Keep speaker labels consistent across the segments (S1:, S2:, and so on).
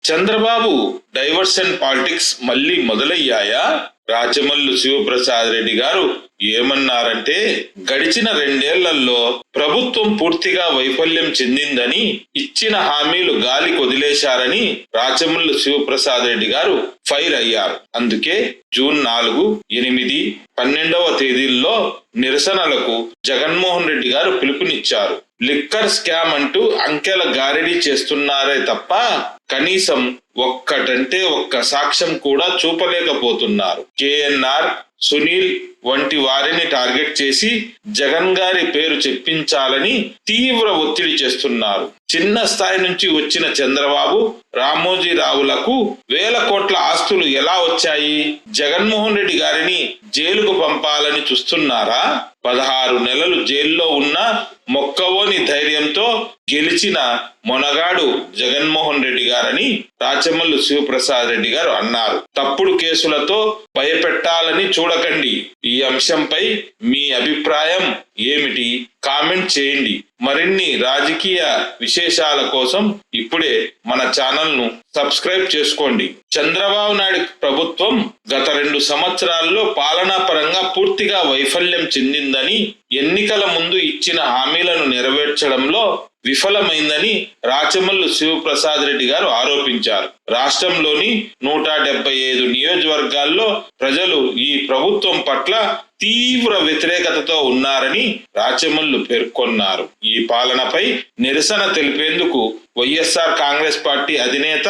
S1: Chandrababu diversion politics మళ్ళీ మొదలయ్యాయా? రాచమల్లు శివప్రసాద్ రెడ్డి గారు ఏమన్నారంటే, గడిచిన 2 ఏళ్లలో ప్రభుత్వం పూర్తిగా వైఫల్యం చెందిందని, ఇచ్చిన హామీలు గాలి కొదిలేశారని రాచమల్లు శివప్రసాద్ రెడ్డి గారు ఫైర్ అయ్యారు. అందుకే జూన్ 4, 8, 12వ తేదీల్లో నిరసనలకు జగన్మోహన్ రెడ్డి గారు పిలుపునిచ్చారు. లిక్కర్ స్కామ్ అంటూ అంకెల గారడీ చేస్తున్నారే తప్ప కనీసం ఒక్కటంటే ఒక్క సాక్ష్యం కూడా చూపలేకపోతున్నారు. కేఎన్ఆర్, సునీల్ వంటి వారిని టార్గెట్ చేసి జగన్ గారి పేరు చెప్పించాలని తీవ్ర ఒత్తిడి చేస్తున్నారు. చిన్న స్థాయి నుంచి వచ్చిన చంద్రబాబు, రామోజీరావులకు వేల కోట్ల ఆస్తులు ఎలా వచ్చాయి? జగన్మోహన్ రెడ్డి గారిని జైలుకు పంపాలని చూస్తున్నారా? 16 నెలలు జైల్లో ఉన్న మొక్కవోని ధైర్యంతో గెలిచిన మొనగాడు జగన్మోహన్ రెడ్డి గారని రాచమల్లు శివప్రసాద్ రెడ్డి గారు అన్నారు. తప్పుడు కేసులతో భయపెట్టాలని చూడకండి. ఈ అంశంపై మీ అభిప్రాయం ఏమిటి? కామెంట్ చేయండి. మరిన్ని రాజకీయ విశేషాల కోసం ఇప్పుడే మన ఛానల్ ను సబ్స్క్రైబ్ చేసుకోండి. చంద్రబాబు నాయుడు ప్రభుత్వం గత 2 సంవత్సరాల్లో పాలనా పరంగా పూర్తిగా వైఫల్యం చెందిందని, ఎన్నికల ముందు ఇచ్చిన హామీలను నెరవేర్చడంలో విఫలమైందని రాచమల్లు శివప్రసాద్ రెడ్డి గారు ఆరోపించారు. రాష్ట్రంలోని 175 నియోజకవర్గాల్లో ప్రజలు ఈ ప్రభుత్వం పట్ల తీవ్ర వ్యతిరేకతతో ఉన్నారని రాచమల్లు పేర్కొన్నారు. ఈ పాలనపై నిరసన తెలిపేందుకు వైఎస్ఆర్ కాంగ్రెస్ పార్టీ అధినేత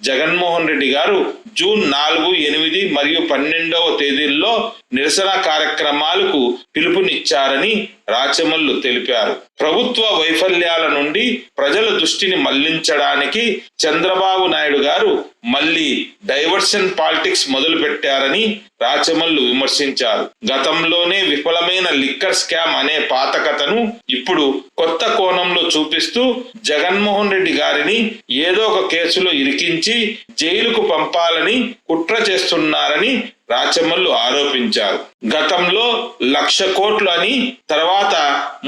S1: జగన్మోహన్ రెడ్డి గారు జూన్ 4, 8 మరియు 12వ తేదీల్లో నిరసన కార్యక్రమాలకు పిలుపునిచ్చారని రాచమల్లు తెలిపారు. ప్రభుత్వ వైఫల్యాల నుండి ప్రజల దృష్టిని మళ్లించడానికి చంద్రబాబు నాయుడు గారు మళ్ళీ డైవర్షన్ పాలిటిక్స్ మొదలు పెట్టారని రాచమల్లు విమర్శించారు. గతంలోనే విఫలమైన లిక్కర్ స్కామ్ అనే పాత కథను ఇప్పుడు కొత్త కోణంలో చూపిస్తూ జగన్మోహన్ రెడ్డి గారిని ఏదో ఒక కేసులో ఇరికించి జైలుకు పంపాలని కుట్ర చేస్తున్నారని రాచమల్లు ఆరోపించారు. గతంలో 1,00,000 కోట్లు అని, తర్వాత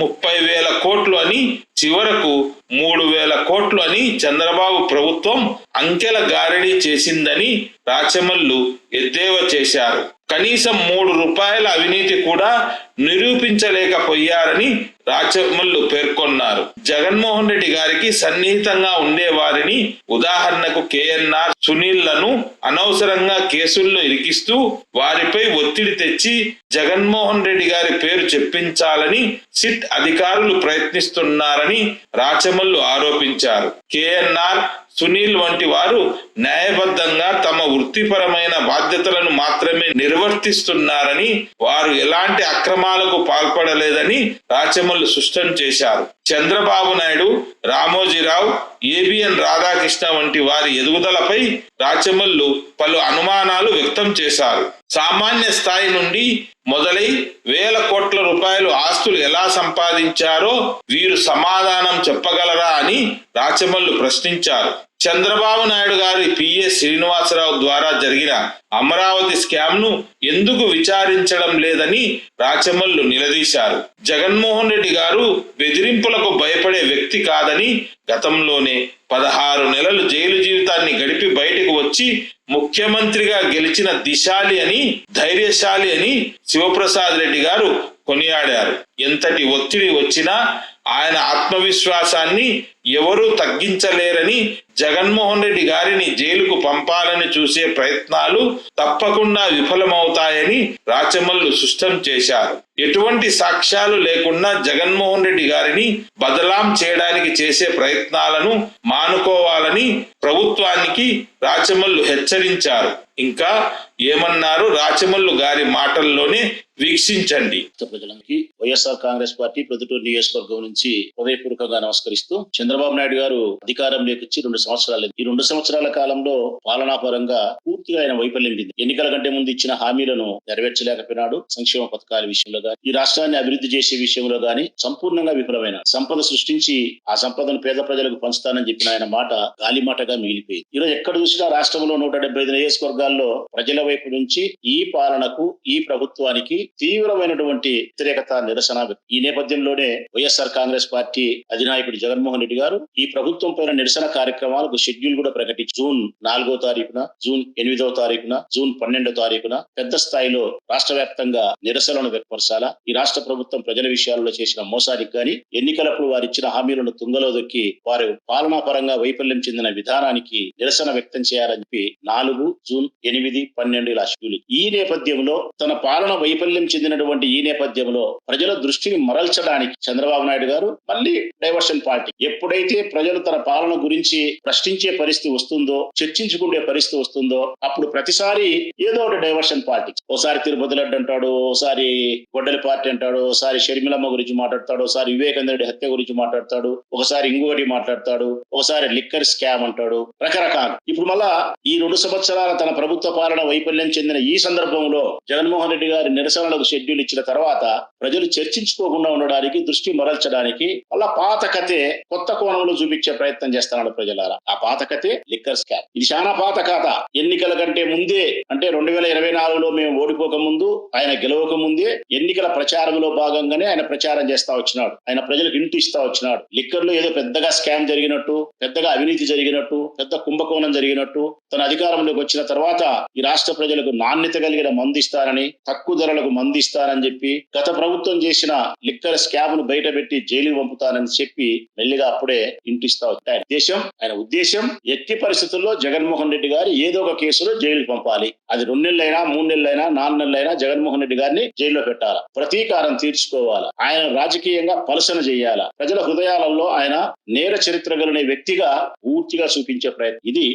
S1: 30,000 కోట్లు అని, చివరకు 3,000 కోట్లు అని చంద్రబాబు ప్రభుత్వం అంకెల గారడీ చేసిందని రాచమల్లు ఎద్దేవా చేశారు. కనీసం 3 రూపాయల అవినీతి కూడా నిరూపించలేకపోయారని రాచమల్లు పేర్కొన్నారు. జగన్మోహన్ రెడ్డి గారికి సన్నిహితంగా ఉండేవారిని, ఉదాహరణకు కేఎన్ఆర్, సునీల్లను అనవసరంగా కేసుల్లో ఇరికిస్తూ వారిపై ఒత్తిడి తెచ్చి జగన్మోహన్ రెడ్డి గారి పేరు చెప్పించాలని సిట్ అధికారులు ప్రయత్నిస్తున్నారని రాచమల్లు ఆరోపించారు. కేఎన్ఆర్, సునీల్ వంటి వారు న్యాయబద్ధంగా తమ వృత్తిపరమైన బాధ్యతలను మాత్రమే నిర్వర్తిస్తున్నారని, వారు ఎలాంటి అక్రమాలకు పాల్పడలేదని రాచమల్లు స్పష్టం చేశారు. చంద్రబాబు నాయుడు, రామోజీరావు, ఏబిఎన్ రాధాకృష్ణ వంటి వారి ఎదుగుదలపై రాచమల్లు పలు అనుమానాలు వ్యక్తం చేశారు. సామాన్య స్థాయి నుండి మొదలై వేల కోట్ల రూపాయలు ఆస్తులు ఎలా సంపాదించారో వీరు సమాధానం చెప్పగలరా అని రాచమల్లు ప్రశ్నించారు. చంద్రబాబు నాయుడు గారి పిఏ శ్రీనివాసరావు ద్వారా జరిగిన అమరావతి స్కామ్ ను ఎందుకు విచారించడం లేదని రాచమల్లు నిలదీశారు. జగన్మోహన్ రెడ్డి గారు బెదిరింపులకు భయపడే వ్యక్తి కాదని, గతంలోనే 16 నెలలు జైలు జీవితాన్ని గడిపి బయటకు వచ్చి ముఖ్యమంత్రిగా గెలిచిన దిశాలి అని, ధైర్యశాలి అని శివప్రసాద్ రెడ్డి గారు కొనియాడారు. ఎంతటి ఒత్తిడి వచ్చినా ఆయన ఆత్మవిశ్వాసాన్ని ఎవరూ తగ్గించలేరని, జగన్మోహన్ రెడ్డి గారిని జైలుకు పంపాలని చూసే ప్రయత్నాలు తప్పకుండా విఫలమవుతాయని రాచమల్లు స్పష్టం చేశారు. ఎటువంటి సాక్ష్యాలు లేకుండా జగన్మోహన్ రెడ్డి గారిని బదలాం చేయడానికి చేసే ప్రయత్నాలను మానుకోవాలని ప్రభుత్వానికి రాచమల్లు హెచ్చరించారు. ఇంకా ఏమన్నారు రాచమల్లు గారి మాటల్లోనే వీక్షించండి.
S2: ప్రజలకి వైఎస్ఆర్ కాంగ్రెస్ పార్టీ ప్రొద్దుటూరు నియోజకవర్గం నుంచి హృదయపూర్వకంగా నమస్కరిస్తూ, చంద్రబాబు నాయుడు గారు అధికారంలోకి వచ్చి 2 సంవత్సరాలు. ఈ 2 సంవత్సరాల కాలంలో పాలనా పరంగా పూర్తిగా ఆయన వైఫల్యం చెంది ఎన్నికల కంటే ముందు ఇచ్చిన హామీలను నెరవేర్చలేకపోయినాడు. సంక్షేమ పథకాల విషయంలో గాని, ఈ రాష్ట్రాన్ని అభివృద్ధి చేసే విషయంలో గాని సంపూర్ణంగా విఫలమైన, సంపద సృష్టించి ఆ సంపదను పేద ప్రజలకు పంచుతానని చెప్పిన ఆయన మాట గాలి మాటగా మిగిలిపోయింది. ఈరోజు ఎక్కడ చూసినా రాష్ట్రంలో 175 నియోజకవర్గాల్లో ప్రజల వైపు నుంచి ఈ పాలనకు, ఈ ప్రభుత్వానికి తీవ్రమైనటువంటి వ్యతిరేకత, నిరసన. ఈ నేపథ్యంలోనే వైఎస్ఆర్ కాంగ్రెస్ పార్టీ అధినాయకుడు జగన్మోహన్ రెడ్డి గారు గారు ఈ ప్రభుత్వం పైన నిరసన కార్యక్రమాలకు షెడ్యూల్ కూడా ప్రకటించి జూన్ 4వ తారీఖున, జూన్ 8వ తారీఖున, జూన్ 12వ తారీఖున పెద్ద స్థాయిలో రాష్ట్ర వ్యాప్తంగా నిరసనలను వ్యక్తపరచాలా. ఈ రాష్ట్ర ప్రభుత్వం ప్రజల విషయాల్లో చేసిన మోసానికి గాని, ఎన్నికలప్పుడు వారు ఇచ్చిన హామీలను తుంగలో దొక్కి వారు పాలనా పరంగా వైఫల్యం చెందిన విధానానికి నిరసన వ్యక్తం చేయాలని చెప్పి 4, జూన్ 8, 12 ఇలా షెడ్యూల్. ఈ నేపథ్యంలో తన పాలన వైఫల్యం చెందినటువంటి ఈ నేపథ్యంలో ప్రజల దృష్టిని మరల్చడానికి చంద్రబాబు నాయుడు గారు మళ్ళీ డైవర్షన్ పార్టీ. ఎప్పుడైతే ప్రజలు తన పాలన గురించి ప్రశ్నించే పరిస్థితి వస్తుందో, చర్చించుకునే పరిస్థితి వస్తుందో, అప్పుడు ప్రతిసారి ఏదో ఒకటి డైవర్షన్ పార్టీ. ఓసారి తిరుపతి లడ్డు అంటాడు, ఓసారి గొడ్డలి పార్టీ అంటాడు, ఓసారి షర్మిలమ్మ గురించి మాట్లాడతాడు, ఒకసారి వివేకానంద రెడ్డి హత్య గురించి మాట్లాడతాడు, ఒకసారి ఇంకొకటి మాట్లాడతాడు, ఒకసారి లిక్కర్ స్కామ్ అంటాడు, రకరకాలు. ఇప్పుడు మళ్ళా ఈ 2 సంవత్సరాల తన ప్రభుత్వ పాలన వైఫల్యం చెందిన ఈ సందర్భంలో జగన్మోహన్ రెడ్డి గారి నిరసనలకు షెడ్యూల్ ఇచ్చిన తర్వాత ప్రజలు చర్చించుకోకుండా ఉండడానికి, దృష్టి మరల్చడానికి మళ్ళా పాత కథే కొత్త కోణంలో చూపించే ప్రయత్నం చేస్తున్నాడు ప్రజలారా. ఆ పాత కథే లిక్కర్ స్కామ్. ఇది చాలా పాత కథ. ఎన్నికల కంటే ముందే, అంటే 2024లో మేము ఓడిపోక ముందు, ఆయన గెలవక ముందే ఎన్నికల ప్రచారంలో భాగంగానే ఆయన ప్రచారం చేస్తా వచ్చినాడు. ఆయన ప్రజలకు ఇంటి ఇస్తా వచ్చినాడు. లిక్కర్ లో ఏదో పెద్దగా స్కామ్ జరిగినట్టు, పెద్దగా అవినీతి జరిగినట్టు, పెద్ద కుంభకోణం జరిగినట్టు, తన అధికారంలోకి వచ్చిన తర్వాత ఈ రాష్ట్ర ప్రజలకు నాణ్యత కలిగిన మందు ఇస్తానని, తక్కువ ధరలకు మందు ఇస్తానని చెప్పి, గత ప్రభుత్వం చేసిన లిక్కర్ స్కామ్ ను బయట పెట్టి జైలుకు పంపుతానని చెప్పి మెల్లిగా అప్పుడే ఇంటిస్తా వచ్చాడు. ఆయన ఉద్దేశం ఎట్టి పరిస్థితుల్లో జగన్మోహన్ రెడ్డి గారు ఏదో ఒక కేసులో జైలుకు పంపాలి. అది 2 నెలలైనా, 3 నెలలైనా, 4 నెలలైనా జగన్మోహన్ రెడ్డి గారిని జైల్లో పెట్టాలా, ప్రతీకారం తీర్చుకోవాలా, ఆయన రాజకీయంగా పలసన చేయాలా, ప్రజల హృదయాలలో ఆయన నేర చరిత్ర కలిగిన వ్యక్తిగా పూర్తిగా చూపించే ప్రయత్నం. ఇది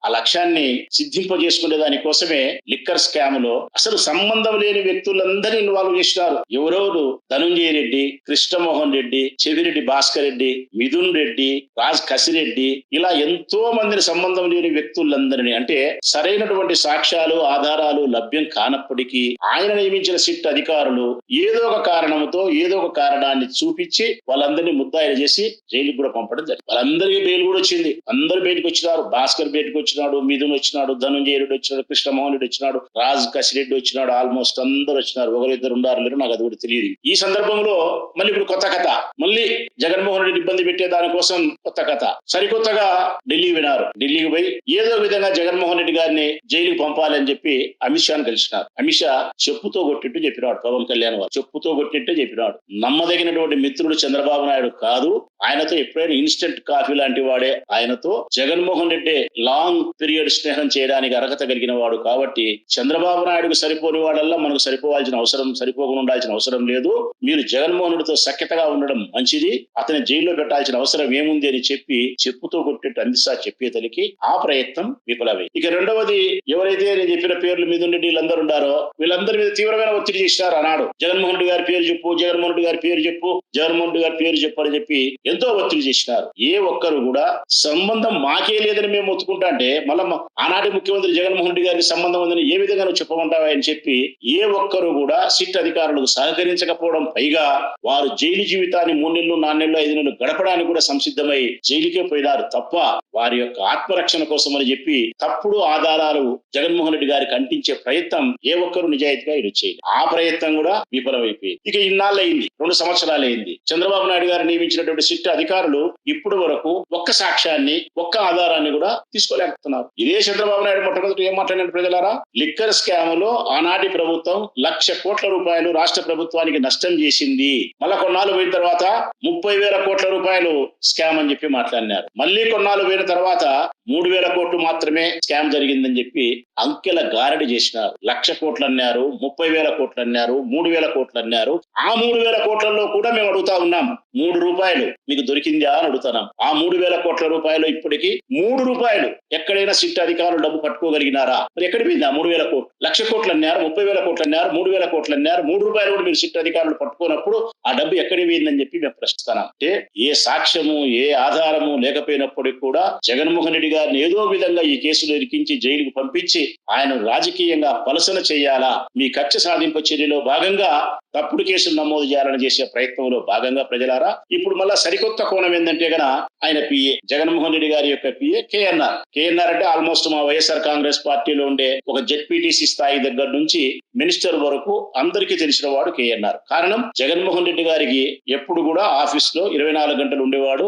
S2: ఆ లక్ష్యాన్ని సిద్ధింపజేసుకునే దానికోసమే లిక్కర్ స్కామ్ లో అసలు సంబంధం లేని వ్యక్తులందరినీ ఇన్వాల్వ్ చేసినారు. ఎవరెవరు? ధనుంజయ రెడ్డి, కృష్ణమోహన్ రెడ్డి, చెవిరెడ్డి భాస్కర్ రెడ్డి, మిథున్ రెడ్డి, రాజ్ కసిరెడ్డి, ఇలా ఎంతో మందిని సంబంధం లేని వ్యక్తులందరినీ, అంటే సరైనటువంటి సాక్ష్యాలు, ఆధారాలు లభ్యం కానప్పటికీ ఆయన నియమించిన సిట్ అధికారులు ఏదో ఒక కారణంతో, ఏదో ఒక కారణాన్ని చూపించి వాళ్ళందరినీ ముద్దాయిలు చేసి జైలుకి కూడా పంపడం జరిగింది. వాళ్ళందరికీ బెయిల్ కూడా వచ్చింది. అందరూ బయటకు వచ్చినారు. భాస్కర్ బయటకు వచ్చినాడు, మిథున్ వచ్చినాడు, ధనుంజయ రెడ్డి వచ్చినాడు, కృష్ణమోహన్ రెడ్డి వచ్చినాడు, రాజ్ కసిరెడ్డి వచ్చినాడు. ఆల్మోస్ట్ అందరూ వచ్చినారు. 1-2 ఉండారు లేరు, నాకు అది కూడా తెలియదు. ఈ సందర్భంలో మళ్ళీ ఇప్పుడు కొత్త కథ, మళ్ళీ జగన్మోహన్ రెడ్డి ఇబ్బంది పెట్టే దానికోసం కొత్త కథ. సరికొత్తగా ఢిల్లీ వినారు. ఢిల్లీకి పోయి ఏదో విధంగా జగన్మోహన్ రెడ్డి గారిని జైలుకి పంపాలని చెప్పి అమిత్ షాను కలిసినారు. అమిత్ షా చెప్పుతో కొట్టిట్టు చెప్పినాడు. పవన్ కళ్యాణ్ వారు చెప్పుతో కొట్టిట్టే చెప్పినాడు. నమ్మదగినటువంటి మిత్రుడు చంద్రబాబు నాయుడు కాదు. ఆయనతో ఎప్పుడైనా ఇన్స్టెంట్ కాఫీ లాంటి వాడే. ఆయనతో జగన్మోహన్ రెడ్డి లాంగ్ పీరియడ్ స్నేహం చేయడానికి అర్హత కలిగిన వాడు కాబట్టి చంద్రబాబు నాయుడుకు సరిపోని వాడల్లా మనకు సరిపోకుండా ఉండాల్సిన అవసరం లేదు. మీరు జగన్మోహన్ రెడ్డితో సఖ్యతగా ఉండడం మంచిది. అతని జైల్లో పెట్టాల్సిన అవసరం ఏముంది అని చెప్పి చెప్పుతో కొట్టినట్టు అమిత్ షా చెప్పేతలికి ఆ ప్రయత్నం విఫలమైంది. ఇక రెండవది, ఎవరైతే నేను చెప్పిన పేర్లు మీద వీళ్ళందరూ ఉండారో వీళ్ళందరి మీద తీవ్రమైన ఒత్తిడి చేసినారు. అన్నాడు జగన్మోహన్ రెడ్డి గారి పేరు చెప్పు, జగన్మోహన్ రెడ్డి గారి పేరు చెప్పు, జగన్మోహన్ రెడ్డి గారి పేరు చెప్పు అని చెప్పి ఎంతో ఒత్తిడి చేసినారు. ఏ ఒక్కరు కూడా సంబంధం మాకే లేదని మేము ఒత్తుకుంటా అంటే మళ్ళా ఆనాటి ముఖ్యమంత్రి జగన్మోహన్ రెడ్డి గారికి సంబంధం ఉందని ఏ విధంగా నువ్వు చెప్పమంటావా అని చెప్పి ఏ ఒక్కరు కూడా సిట్ అధికారులకు సహకరించకపోవడం, పైగా వారు జైలు జీవితాన్ని 3 నెలలు, 4 నెలలు, 5 నెలలు గడపడానికి కూడా సంసిద్ధమై జైలుకే పోయినారు తప్ప వారి యొక్క ఆత్మరక్షణ కోసం అని చెప్పి తప్పుడు ఆధారాలు జగన్మోహన్ రెడ్డి గారికి అంటించే ప్రయత్నం ఏ ఒక్కరు నిజాయితీగా ఇది చేయలేదు. ఆ ప్రయత్నం కూడా విఫలమైపోయింది. ఇక ఇన్నాళ్ళు అయింది, 2 సంవత్సరాలు అయింది. చంద్రబాబు నాయుడు గారు నియమించినటువంటి సిట్ అధికారులు ఇప్పుడు వరకు ఒక్క సాక్ష్యాన్ని, ఒక్క ఆధారాన్ని కూడా తీసుకోలేకపోతున్నారు. ఇదే చంద్రబాబు నాయుడు మొట్టమొదటి ఏం మాట్లాడిన ప్రజలారా, లిక్కర్ స్కామ్ లో ఆనాటి ప్రభుత్వం 1,00,000 కోట్ల రూపాయలు రాష్ట్ర ప్రభుత్వానికి నష్టం చేసింది. మళ్ళా కొన్నాళ్ళు పోయిన తర్వాత 30,000 కోట్ల రూపాయలు స్కామ్ అని చెప్పి మాట్లాడినారు. మళ్ళీ కొన్నాళ్ళు పోయిన తర్వాత 3,000 కోట్లు మాత్రమే స్కామ్ జరిగిందని చెప్పి అంకెల గారడి చేసినారు. 1,00,000 కోట్లు అన్నారు, 30,000 కోట్లు అన్నారు, 3,000 కోట్లు అన్నారు. ఆ 3,000 కోట్లలో కూడా మేము అడుగుతా ఉన్నాం, 3 రూపాయలు మీకు దొరికిందా అని అడుగుతున్నాం. ఆ 3,000 కోట్ల రూపాయలు ఇప్పటికీ 3 రూపాయలు ఎక్కడైనా సిట్ అధికారులు డబ్బు పట్టుకోగలిగినారా? మరి ఎక్కడి పోయింది ఆ 3,000 కోట్లు? 1,00,000 కోట్లు అన్నారు, 30,000 కోట్లు అన్నారు, 3,000 కోట్లు అన్నారు. 3 రూపాయలు కూడా మీరు సిట్ అధికారులు పట్టుకున్నప్పుడు ఆ డబ్బు ఎక్కడి పోయిందని చెప్పి మేము ప్రశ్నిస్తున్నాం. అంటే ఏ సాక్ష్యము, ఏ ఆధారము లేకపోయినప్పటికీ కూడా జగన్మోహన్ రెడ్డి గారిని ఏదో విధంగా ఈ కేసులు ఇరికించి జైలుకు పంపించి ఆయన రాజకీయంగా పలసన చేయాలా, మీ కక్ష సాధింపు చర్యలో భాగంగా తప్పుడు కేసులు నమోదు చేయాలని చేసే ప్రయత్నంలో భాగంగా ప్రజలారా ఇప్పుడు మళ్ళా సరికొత్త కోణం ఏంటంటే గన ఆయన పిఏ, జగన్మోహన్ రెడ్డి గారి యొక్క పిఏ కేఎన్ఆర్ అంటే ఆల్మోస్ట్ మా వైఎస్ఆర్ కాంగ్రెస్ పార్టీలో ఉండే ఒక జెడ్పీటీసీ స్థాయి దగ్గర నుంచి మినిస్టర్ వరకు అందరికీ తెలిసిన వాడు కేఎన్ఆర్. కారణం జగన్మోహన్ రెడ్డి గారికి ఎప్పుడు కూడా ఆఫీస్ లో 24 గంటలు ఉండేవాడు. ఉండేవాడు.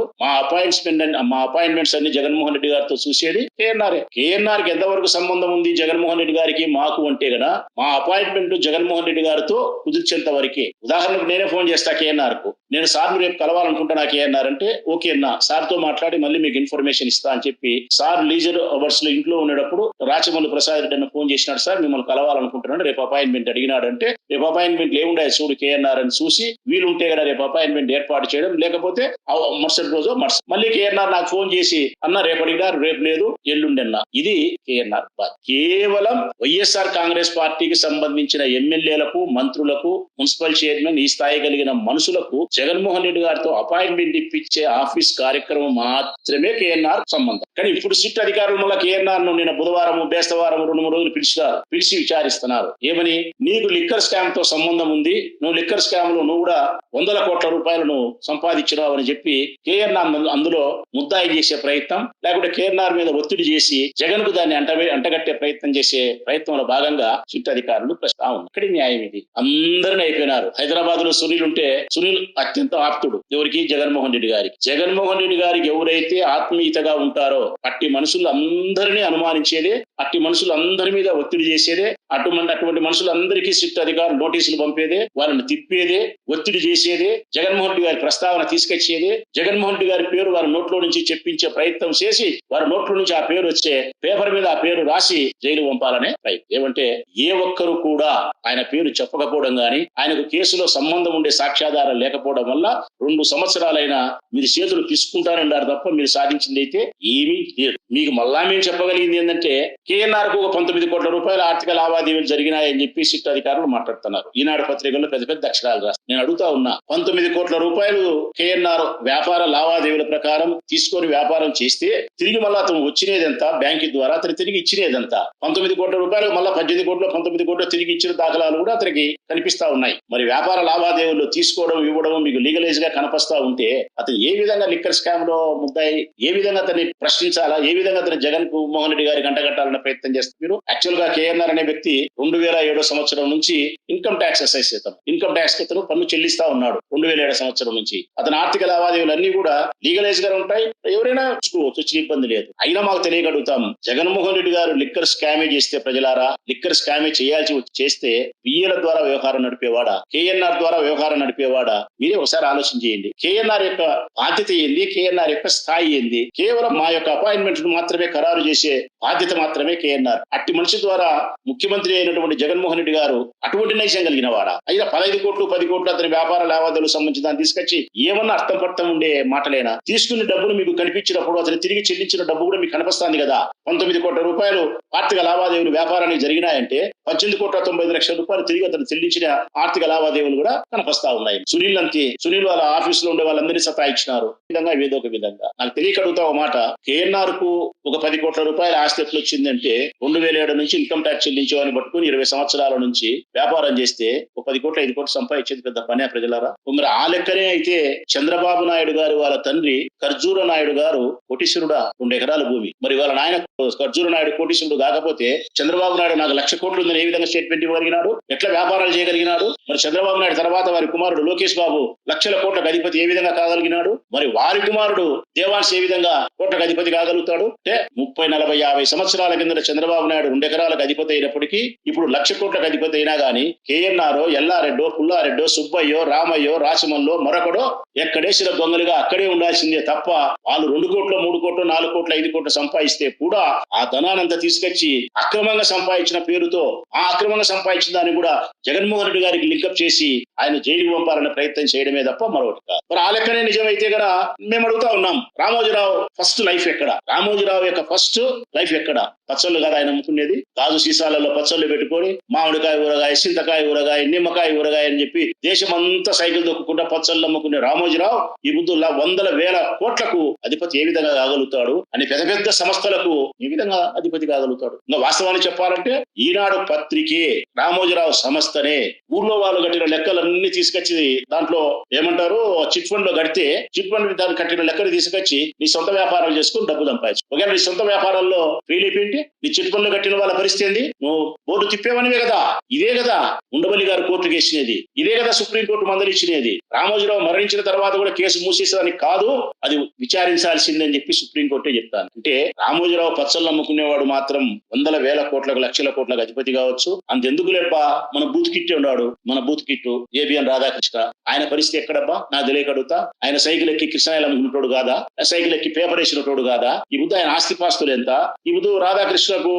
S2: మా అపాయింట్మెంట్స్ అన్ని జగన్మోహన్ రెడ్డి గారితో చూసేది కేఎన్ఆర్ కి ఎంతవరకు సంబంధం ఉంది జగన్మోహన్ రెడ్డి గారికి మాకు అంటే గదా మా అపాయింట్మెంట్ జగన్మోహన్ రెడ్డి గారితో కుదిర్చేంత వరకే. ఉదాహరణకు నేనే ఫోన్ చేస్తా కేఎన్ఆర్ కు, నేను సార్ రేపు కలవాలనుకుంటున్నా కేఎన్ఆర్ అంటే ఓకే అన్నా, సార్ తో మాట్లాడి మళ్ళీ మీకు ఇన్ఫర్మేషన్ ఇస్తా అని చెప్పి సార్ లీజర్ అవర్స్ లో ఇంట్లో ఉండేటప్పుడు రాచమల్లి ప్రసాద్ రెడ్డి అన్న ఫోన్ చేసినాడు, సార్ మిమ్మల్ని కలవాలనుకుంటున్నాడు, రేపు అపాయింట్మెంట్ అడిగినాడు అంటే రేపు అపాయింట్మెంట్ ఏముండే చూడు కేఎన్ఆర్ అని చూసి వీలుంటే కదా రేపు అపాయింట్మెంట్ ఏర్పాటు చేయడం, లేకపోతే మరుసటి రోజు మళ్ళీ కేఎన్ఆర్ నాకు ఫోన్ చేసి అన్న రేపు అడిగినారు, రేపు లేదు ఎల్లుండి అన్న. ఇది కేఎన్ఆర్. కేవలం వైఎస్ఆర్ కాంగ్రెస్ పార్టీకి సంబంధించిన ఎమ్మెల్యేలకు, మంత్రులకు, మున్సిపల్ చైర్మన్ ఈ స్థాయి కలిగిన మనుషులకు జగన్మోహన్ రెడ్డి గారితో అపాయింట్మెంట్ ఇప్పించే ఆఫీస్ కార్యక్రమం మాత్రమే కేఎన్ఆర్ సంబంధం. కానీ ఇప్పుడు సిట్ అధికారులు మళ్ళీ కేఎన్ఆర్ ను నిన్న బుధవారం బేస్తవారం 2-3 రోజులు పిలిచి విచారిస్తున్నారు. ఏమని, నీకు లిక్కర్ స్కామ్ తో సంబంధం ఉంది, నువ్వు లిక్కర్ స్కామ్ లో నువ్వు కూడా 100 కోట్ల రూపాయలను సంపాదించినావు అని చెప్పి కేఎన్ఆర్ అందులో ముద్దాయి చేసే ప్రయత్నం, లేకుంటే కేఎన్ఆర్ మీద ఒత్తిడి చేసి జగన్ కు దాన్ని అంటగట్టే ప్రయత్నం చేసే ప్రయత్నంలో భాగంగా సిట్ అధికారులు ప్రశ్న ఉంది. ఇక్కడి న్యాయం ఇది. అందరినీ అయిపోయినారు. హైదరాబాద్ లో సునీల్ ఉంటే సునీల్ అత్యంత ఆప్తుడు ఎవరికి, జగన్మోహన్ రెడ్డి గారికి. జగన్మోహన్ రెడ్డి గారికి ఎవరైతే ఆత్మీయతగా ఉంటారో అట్టి మనుషులు అందరినీ అనుమానించేదే, అట్టి మనుషులు అందరి మీద ఒత్తిడి చేసేదే, అటువంటి మనుషులందరికీ సిట్ అధికారులు నోటీసులు పంపేదే, వాళ్ళని తిప్పేదే, ఒత్తిడి చేసేదే, జగన్మోహన్ రెడ్డి గారి ప్రస్తావన తీసుకొచ్చేదే, జగన్మోహన్ రెడ్డి గారి పేరు వారి నోట్లో నుంచి చెప్పించే ప్రయత్నం చేసి వారి నోట్లో నుంచి ఆ పేరు వచ్చే పేపర్ మీద ఆ పేరు రాసి జైలు పంపాలనే ప్రయత్నం. ఏమంటే ఏ ఒక్కరు కూడా ఆయన పేరు చెప్పకపోవడం గాని, ఆయనకు కేసులో సంబంధం ఉండే సాక్ష్యాధారం లేకపోవడం వల్ల 2 సంవత్సరాలైనా మీరు చేతులు తీసుకుంటారన్నారు తప్ప మీరు సాధించింది అయితే ఏమీ లేదు. మీకు మళ్ళా మేము చెప్పగలిగింది ఏంటంటే కేఎన్ఆర్ కు 19 కోట్ల రూపాయల ఆర్థిక లావాదేవీలు జరిగినాయని చెప్పి సిట్ అధికారులు మాట్లాడుతున్నారు. ఈనాడు పత్రికల్లో పెద్ద పెద్ద అక్షరాలు రాస్తారు. నేను అడుగుతా ఉన్నా, 19 కోట్ల రూపాయలు కేఎన్ఆర్ వ్యాపార లావాదేవీల ప్రకారం తీసుకొని వ్యాపారం చేస్తే తిరిగి మళ్ళా అతను వచ్చినేదంతా బ్యాంకు ద్వారా అతను తిరిగి ఇచ్చినేదంతా 19 కోట్ల రూపాయలు మళ్ళా 18 కోట్లు 19 కోట్లు తిరిగి ఇచ్చిన దాఖలాలు కూడా అతనికి కనిపిస్తా ఉన్నాయి. మరి వ్యాపార లావాదేవీలు తీసుకోవడం ఇవ్వడం మీకు లీగలైజ్ గా కనపస్తా ఉంటే అతను ఏ విధంగా లిక్కర్ స్కామ్ లో ముద్దాయి, ఏ విధంగా అతన్ని ప్రశ్నించాలా, ఏ విధంగా అతను జగన్ మోహన్ రెడ్డి గారికి అంటగట్టాలన్న ప్రయత్నం చేస్తారు. మీరు యాక్చువల్ గా కేఎన్ఆర్ అనే వ్యక్తి 2007 సంవత్సరం నుంచి ఇన్కమ్ ట్యాక్స్ ఎక్సైజ్ చేస్తాం, ఇన్కమ్ ట్యాక్స్ అతను పన్ను చెల్లిస్తా ఉన్నాడు 2007 సంవత్సరం నుంచి. అతని ఆర్థిక లావాదేవీలు అన్ని కూడా లీగలైజ్ గా ఉంటాయి, ఎవరైనా చూసుకోవచ్చు, వచ్చిన ఇబ్బంది లేదు. అయినా మాకు తెలియగలుగుతాం, జగన్మోహన్ రెడ్డి గారు లిక్కర్ స్కామే చేస్తే ప్రజలారా, లిక్కర్ స్కామే చేస్తే బిఏల ద్వారా వ్యవహారం నడిపేవాడా, కేఎన్ఆర్ ద్వారా వ్యవహారం నడిపేవాడా? మీరే ఒకసారి ఆలోచన చేయండి. కేఎన్ఆర్ యొక్క బాధ్యత ఏంది, కేఎన్ఆర్ యొక్క స్థాయి ఏంది? కేవలం మా యొక్క అపాయింట్మెంట్ మాత్రమే ఖరారు చేసే బాధ్యత మాత్రమే కేఎన్ఆర్. అట్టి మనిషి ద్వారా ముఖ్యమంత్రి అయినటువంటి జగన్మోహన్ రెడ్డి గారు అటువంటి నైజం కలిగిన వాడా? అయినా 15 కోట్లు 10 కోట్లు అతని వ్యాపార లావాదేవీలకు సంబంధించి దాన్ని తీసుకొచ్చి ఏమన్నా అర్థం పర్థం ఉండే మాటలేనా? తీసుకున్న డబ్బులు మీకు కనిపించినప్పుడు అతను తిరిగి చెల్లించిన డబ్బు కూడా మీకు కనిపిస్తుంది కదా. 19 కోట్ల రూపాయలు ఆర్థిక లావాదేవీలు వ్యాపారానికి జరిగినాయంటే 18,95 లక్షల రూపాయలు తిరిగి అతను చెల్లించిన ఆర్థిక లావాదేవీలు కూడా కనిపిస్తా ఉన్నాయి. సునీల్ అంతే, సునీల్ వాళ్ళ ఆఫీస్ లో ఉండే వాళ్ళందరినీ సతాయించినారు. ఈ విధంగా ఏదో ఒక విధంగా నాకు తెలియకడుగుతా ఒక మాట, కేఎన్ఆర్ కు ఒక 10 కోట్ల రూపాయల ఆస్తి ఎట్లు వచ్చిందంటే 2007 నుంచి ఇన్కమ్ ట్యాక్స్ చెల్లించామని పట్టుకుని 20 సంవత్సరాల నుంచి వ్యాపారం చేస్తే ఒక 10 కోట్లు 5 కోట్లు సంపాదించేది పెద్ద పనే ప్రజలారా? మరి ఆ లెక్కనే అయితే చంద్రబాబు నాయుడు గారు వాళ్ళ తండ్రి ఖర్జూర నాయుడు గారు కోటీశ్వరుడా, 2 ఎకరాల భూమి. మరి వాళ్ళ నాయన ఖర్జూర నాయుడు కోటీశ్వరుడు కాకపోతే చంద్రబాబు నాయుడు నాకు 1,00,000 కోట్లు ఉందని ఏ విధంగా స్టేట్మెంట్ ఇవ్వగలిగినాడు? ఎట్లా వ్యాపారాలు చేయగలిగినాడు? మరి చంద్రబాబు నాయుడు తర్వాత వారి కుమారుడు లోకేష్ బాబు లక్షల కోట్లకు అధిపతి ఏ విధంగా కాగలిగినాడు? మరి వారి కుమారుడు దేవాన్స్ ఏ విధంగా కోట్లకు అధిపతి కాగలుగుతాడు? అంటే 30, 40, 50 సంవత్సరాల కింద చంద్రబాబు నాయుడు 2 ఎకరాలకు అధిపతి అయినప్పటికీ ఇప్పుడు 1,00,000 కోట్లకు అధిపతి అయినా గానీ కేఎన్ఆర్, ఎల్లారెడ్డో, పుల్లారెడ్డో, సుబ్బయ్యో, రామయ్యో, రాచమల్లో మరొకడో ఎక్కడేసిన దొంగలుగా అక్కడే ఉండాల్సిందే తప్ప వాళ్ళు 2 కోట్లు 3 కోట్లు 4 కోట్లు 5 కోట్లు సంపాదిస్తే కూడా ఆ ధనానంతా తీసుకొచ్చి అక్రమంగా సంపాదించిన పేరుతో ఆ అక్రమంగా సంపాదించిన దాన్ని కూడా జగన్మోహన్ రెడ్డి గారికి లింకప్ చేసి ఆయన జైలుకి పంపాలనే ప్రయత్నం చేయడమే తప్ప మరొకటి కాదు. మరి ఆ లెక్కనే నిజమైతే కదా మేము అడుగుతా ఉన్నాం, రామోజీరావు ఫస్ట్ లైఫ్ ఎక్కడ? రామోజీరావు యొక్క ఫస్ట్ లైఫ్ ఎక్కడ? పచ్చళ్ళు కదా ఆయన అమ్ముకునేది, గాజు సీసాలలో పచ్చళ్ళు పెట్టుకొని మామిడికాయ ఊరగాయ, చింతకాయ ఊరగాయ, నిమ్మకాయ ఊరగాయ అని చెప్పి దేశమంతా సైకిల్ దొక్కుకుంటా పచ్చళ్ళు అమ్ముకునే రామోజీరావు ఈ బుద్ధుల్లా 100,000 కోట్లకు అధిపతి ఏ విధంగా కాగలుగుతాడు అని పెద్ద పెద్ద సంస్థలకు ఏ విధంగా అధిపతి కాగలుగుతాడు? చదువుతాడు? ఇంకా వాస్తవాన్ని చెప్పాలంటే ఈనాడు పత్రికే రామోజీరావు సంస్థనే ఊర్లో వాళ్ళు కట్టిన లెక్కలన్నీ తీసుకొచ్చి దాంట్లో ఏమంటారు చిట్ ఫండ్ లో కడితే చిట్ ఫండ్ దాన్ని కట్టిన లెక్కలు తీసుకొచ్చి నీ సొంత వ్యాపారాలు చేసుకుని డబ్బు సంపాదించు. ఒకవేళ నీ సొంత వ్యాపారాల్లో ఫెయిల్ అయిపోయింది నీ చిట్ ఫండ్ లో కట్టిన వాళ్ళ పరిస్థితి ఏంది? నువ్వు బోర్డు తిప్పేవనివే కదా. ఇదే కదా ఉండవల్లి గారు కోర్టుకు వేసినది, ఇదే కదా సుప్రీంకోర్టు మందలిచ్చినది. రామోజీరావు మరణించిన తర్వాత కూడా కేసు మూసేసేదని కాదు, అది విచారించాల్సిందని చెప్పి సుప్రీంకోర్టే చెప్తాను. అంటే రామోజీరావు పచ్చళ్ళు నమ్ముకునేవాడు మాత్రం వందల వేల కోట్లకు లక్షల కోట్లకు అధిపతి కావచ్చు. అంతెందుకు లేబ్బా మన బూత్ కిట్ ఉన్నాడు, మన బూత్ కిట్టు ఏబిఎన్ రాధాకృష్ణ. ఆయన పరిస్థితి ఎక్కడబ్బా నాకు తెలియక అడుగుతా. ఆయన సైకిల్ ఎక్కి కృష్ణాయిలు అమ్ముకున్నటోడు కాదా? సైకిల్ ఎక్కి పేపర్ వేసినటోడు కాదా? ఈ బుద్ధ ఆయన ఆస్తిపాస్తులు ఎంత? ఈ బుద్ధు రాధాకృష్ణకు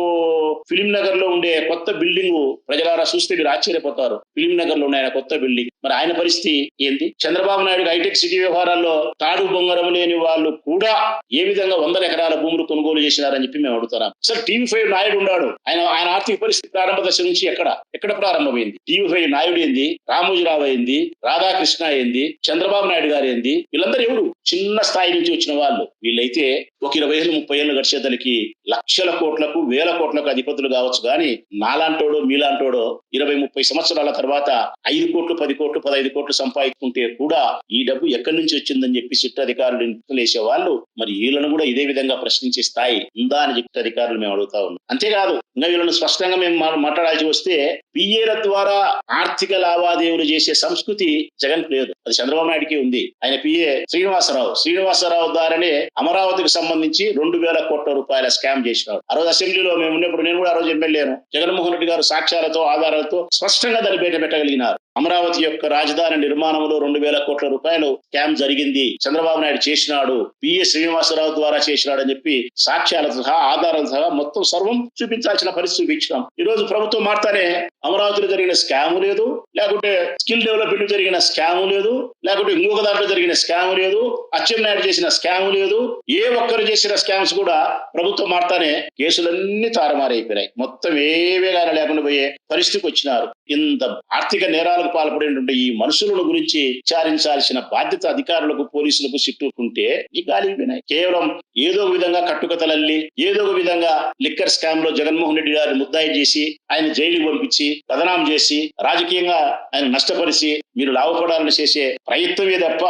S2: ఫిలిం నగర్ లో ఉండే కొత్త బిల్డింగ్ ప్రజలారా చూస్తే మీరు ఆశ్చర్యపోతారు. ఫిలిం నగర్ లో ఉన్న ఆయన కొత్త బిల్డింగ్, మరి ఆయన పరిస్థితి ఏంటి? చంద్రబాబు నాయుడు హైటెక్ సిటీ వ్యవహారాల్లో తాడు బొంగరం లేని వాళ్ళు కూడా ఏ విధంగా 100 ఎకరాల భూములు కొనుగోలు చేసినారని చెప్పి మేము అడుగుతున్నాం. అసలు టీవీ5 నాయుడు ఉన్నాడు, ఆయన ఆర్థిక పరిస్థితి ప్రారంభ దశ నుంచి ఎక్కడ ప్రారంభమైంది? టీవీ5 నాయుడు ఏంది, రామోజీరావు ఏంది, రాధాకృష్ణ ఏంది, చంద్రబాబు నాయుడు గారు ఏంది? వీళ్ళందరూ ఎవరు? చిన్న స్థాయి నుంచి వచ్చిన వాళ్ళు. వీళ్ళైతే ఒక 20 ఏళ్ళు 30 ఏళ్ళు గడిచేదలికి లక్షల కోట్లకు వేల కోట్లకు అధిపతులు కావచ్చు. కానీ నాలాంటోడో మీలాంటోడో 20-30 సంవత్సరాల తర్వాత 5 కోట్లు 10 కోట్లు 15 కోట్లు సంపాదించుకుంటే కూడా ఈ డబ్బు ఎక్కడి నుంచి వచ్చిందని చెప్పి సిట్ అధికారులు వేసే వాళ్ళు మరి వీళ్ళను కూడా ఇదే విధంగా ప్రశ్నించే స్థాయి ఉందా అని చెప్పి అధికారులు మేము అడుగుతా ఉన్నాం. అంతేకాదు ఇంకా వీళ్ళని స్పష్టంగా మేము మాట్లాడాల్సి వస్తే పిఏల ద్వారా ఆర్థిక లావాదేవీలు చేసే సంస్కృతి జగన్ లేదు, అది చంద్రబాబు నాయుడుకి ఉంది. ఆయన పిఏ శ్రీనివాసరావు ద్వారానే అమరావతికి సంబంధించి 2,000 కోట్ల రూపాయల స్కామ్ చేసినాడు. ఆ రోజు అసెంబ్లీలో మేము ఉన్నప్పుడు నేను కూడా ఆ రోజు ఎమ్మెల్యేను. జగన్మోహన్ రెడ్డి గారు సాక్ష్యాలతో ఆధారాలతో స్పష్టంగా దాన్ని బయట పెట్టగలిగినారు. అమరావతి యొక్క రాజధాని నిర్మాణంలో 2,000 కోట్ల రూపాయలు స్కామ్ జరిగింది, చంద్రబాబు నాయుడు చేసినాడు, పిఏ శ్రీనివాసరావు ద్వారా చేసినాడు అని చెప్పి సాక్ష్యాలతో సహా ఆధారాలతో సహా మొత్తం సర్వం చూపించాల్సిన పరిస్థితి చూపించినాం. ఈ రోజు ప్రభుత్వం మాట్లాడే అమరావతిలో జరిగిన స్కామ్ లేదు, లేకుంటే స్కిల్ డెవలప్మెంట్ జరిగిన స్కామ్ లేదు, లేకుంటే ఇంకొక దాంట్లో జరిగిన స్కామ్ లేదు, అచ్చెన్నాయుడు చేసిన స్కామ్ లేదు. ఏ ఒక్కరు చేసిన స్కామ్స్ కూడా ప్రభుత్వం మాట్లాడే కేసులన్నీ తారుమారైపోయినాయి. మొత్తం ఏవేగానే లేకుండా పోయే పరిస్థితికి వచ్చినారు. ఇంత ఆర్థిక నేరాలకు పాల్పడేటువంటి ఈ మనుషులను గురించి విచారించాల్సిన బాధ్యత అధికారులకు పోలీసులకు చుట్టూకుంటే ఈ గాలికి పోయినాయి. కేవలం ఏదో ఒక విధంగా కట్టుకథలల్లి ఏదో ఒక విధంగా లిక్కర్ స్కామ్ లో జగన్మోహన్ రెడ్డి గారిని ముద్దాయి చేసి ఆయన జైలుకి పంపించి బదనాం చేసి రాజకీయంగా ఆయన నష్టపరిచి మీరు లాభపడాలని చేసే ప్రయత్నమే తప్ప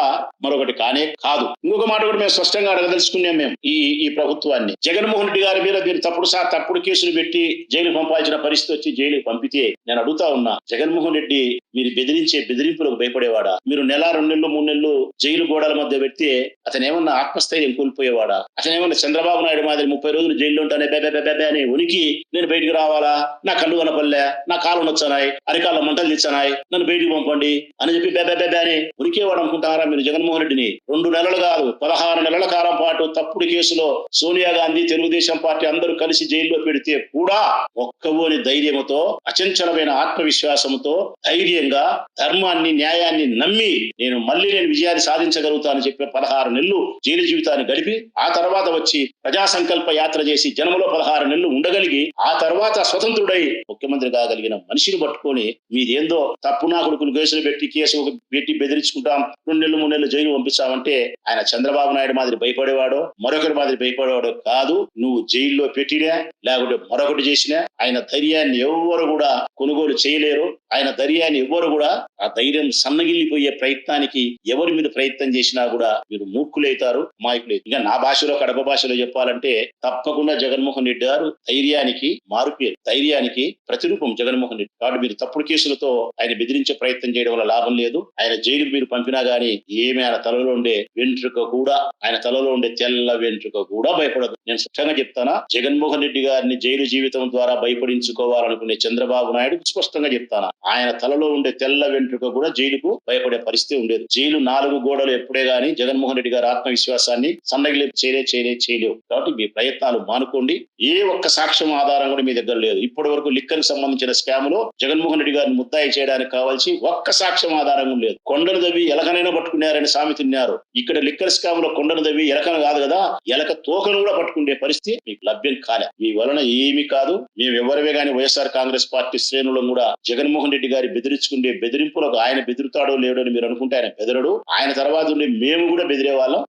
S2: మరొకటి కానే కాదు. ఇంకొక మాట కూడా మేము స్పష్టంగా అడగదలుచుకున్నాం. మేము ఈ ప్రభుత్వాన్ని జగన్మోహన్ రెడ్డి గారి మీద మీరు తప్పుడు కేసులు పెట్టి జైలు పంపాల్సిన పరిస్థితి వచ్చి జైలుకి పంపితే నేను అడుగుతా ఉన్నా, జగన్మోహన్ రెడ్డి మీరు బెదిరించే బెదిరింపులకు భయపడేవాడా? మీరు 1 నెల 2 నెలలు 3 నెలలు జైలు గోడల మధ్య పెడితే అతను ఏమన్నా ఆత్మస్థైర్యం కోల్పోయేవాడా? అతను ఏమన్నా చంద్రబాబు నాయుడు మాదిరి 30 రోజులు జైల్లో ఉంటానే బెబె అని ఉనికి నేను బయటికి రావాలా, నా కళ్ళు కనపల్లే, నా కాళ్ళు నొచ్చనాయి, అరికాళ్ళ మంటలు తెచ్చనాయి, నన్ను బయటికి పంపండి అని చెప్పి బెబె అని ఉనికేవాడు అనుకుంటారా మీరు జగన్మోహన్ రెడ్డిని? 2 నెలలు కాదు 16 నెలల కాలం పాటు తప్పుడు కేసులో సోనియా గాంధీ తెలుగుదేశం పార్టీ అందరూ కలిసి జైల్లో పెడితే కూడా ఒక్కవోని ధైర్యంతో అచంచలమైన ఆత్మవిశ్వాసంతో ధైర్యంగా ధర్మాన్ని న్యాయాన్ని నమ్మి నేను విజయాన్ని సాధించగలుగుతానని చెప్పి 16 నెలలు జైలు జీవితాన్ని గడిపి ఆ తర్వాత వచ్చి ప్రజా సంకల్ప యాత్ర చేసి జనంలో 16 నెలలు ఉండగలిగి ఆ తర్వాత స్వతంత్రుడై ముఖ్యమంత్రి కాగలిగిన మనిషిని పట్టుకొని మీదేందో తప్పు నా కొడుకులు కేసులు పెట్టి బెదిరించుకుంటాం 2 నెలలు 3 నెలలు జైలు పంపిస్తామంటే ఆయన చంద్రబాబు నాయుడు మాదిరి భయపడేవాడో మరొకరి మాదిరి భయపడేవాడో కాదు. నువ్వు జైల్లో పెట్టినా లేకుంటే మరొకటి చేసినా ఆయన ధైర్యాన్ని ఎవ్వరు కూడా కొనుగోలు చేయలేరు. ఆయన ధైర్యాన్ని ఎవ్వరు కూడా ఆ ధైర్యం సన్నగిల్లిపోయే ప్రయత్నానికి ఎవరు మీరు ప్రయత్నం చేసినా కూడా మీరు మూర్ఖులైతారు, మాయకులైతారు. ఇంకా నా భాషలో కడప భాషలో చెప్పాలంటే తప్పకుండా జగన్మోహన్ రెడ్డి గారు ధైర్యానికి మారుపేరు, ధైర్యానికి ప్రతిరూపం జగన్మోహన్ రెడ్డి. కాబట్టి మీరు తప్పుడు కేసులతో ఆయన బెదిరించే ప్రయత్నం చేయడం వల్ల లాభం లేదు. ఆయన జైలుకు మీరు పంపినా గానీ ఏమి ఆయన తలలో ఉండే వెంట్రుక కూడా, ఆయన తలలో ఉండే తెల్ల వెంట్రుక కూడా భయపడదు. నేను స్పష్టంగా చెప్తానా, జగన్మోహన్ రెడ్డి గారిని జైలు జీవితం ద్వారా భయపడించుకోవాలనుకునే చంద్రబాబు నాయుడు స్పష్టంగా చెప్తానా, ఆయన తలలో ఉండే తెల్ల వెంట్రుక కూడా జైలుకు భయపడే పరిస్థితి ఉండేది. జైలు 4 గోడలు ఎప్పుడే గానీ జగన్మోహన్ రెడ్డి గారి ఆత్మవిశ్వాసాన్ని సన్నగిలి చేయలేవు. కాబట్టి మీ ప్రయత్నాలు మానుకోండి. ఏ ఒక్క సాక్ష్యం ఆధారం కూడా మీ దగ్గర లేదు. ఇప్పటి వరకు లిక్కర్ కి సంబంధించిన స్కామ్ లో జగన్మోహన్ రెడ్డి గారిని ముద్దాయి చేయడానికి కావాల్సి ఒక్క సాక్ష్యం ఆధారం లేదు. కొండను దవ్వి ఎలకనైనా పట్టుకున్నారని సామెత ఉన్నారు. ఇక్కడ లిక్కర్ స్కామ్ లో కొండను దవ్వి ఎలకను కాదు కదా, ఎలక తోకను కూడా పట్టుకునే పరిస్థితి మీకు లభ్యం కాలే. మీ వలన ఏమీ కాదు. మేము ఎవరివే గానీ వైఎస్ఆర్ కాంగ్రెస్ పార్టీ శ్రేణులను కూడా జగన్మోహన్ రెడ్డి గారి బెదిరించుకునే బెదిరింపులకు ఆయన బెదిరుతాడో లేడో అని మీరు అనుకుంటే ఆయన బెదరడు. ఆయన తర్వాత ఉండి మేము కూడా బెదిరే వాళ్ళం.